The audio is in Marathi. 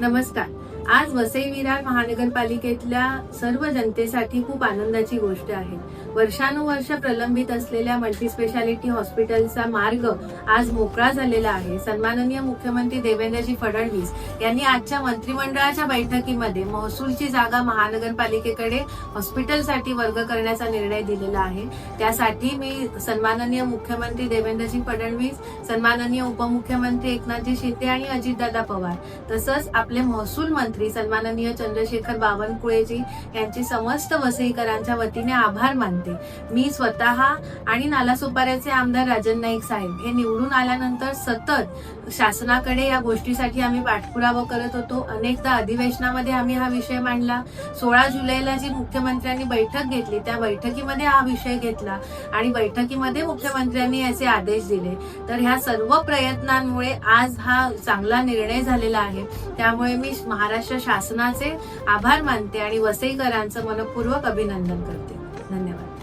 नमस्कार. आज वसई विरार महानगरपालिकेतल्या सर्व जनतेसाठी खूप आनंदाची गोष्ट आहे. वर्षानुवर्ष प्रलंबित असलेल्या मल्टीस्पेशालिटी हॉस्पिटलचा मार्ग आज मोकळा झालेला आहे. सन्माननीय मुख्यमंत्री देवेंद्रजी फडणवीस यांनी आजच्या मंत्रिमंडळाच्या बैठकीमध्ये महसूलची जागा महानगरपालिकेकडे हॉस्पिटलसाठी वर्ग करण्याचा निर्णय दिलेला आहे. त्यासाठी मी सन्माननीय मुख्यमंत्री देवेंद्रजी फडणवीस, सन्माननीय उपमुख्यमंत्री एकनाथजी शिंदे आणि अजितदादा पवार तसंच आपले महसूल मंत्री सन्माननीय चंद्रशेखर बावनकुळेजी यांचे समस्त वसईकरांच्या वतीने आभार मानते. मी स्वतः आणि नालासोपाऱ्याचे आमदार राजन नाईक साहेब हे निवडून आल्यानंतर सतत शासनाकडे या गोष्टीसाठी आम्ही पाठपुरावा करत होतो. अनेकदा अधिवेशनामध्ये आम्ही हा विषय मांडला. 16 जुलैला जी मुख्यमंत्र्यांनी बैठक घेतली त्या बैठकीमध्ये हा विषय घेतला आणि बैठकीमध्ये मुख्यमंत्र्यांनी याचे आदेश दिले. तर ह्या सर्व प्रयत्नांमुळे आज हा चांगला निर्णय झालेला आहे. त्यामुळे मी महाराष्ट्र शासनाचे आभार मानते आणि वसईकरांचं मनपूर्वक अभिनंदन करते. धन्यवाद.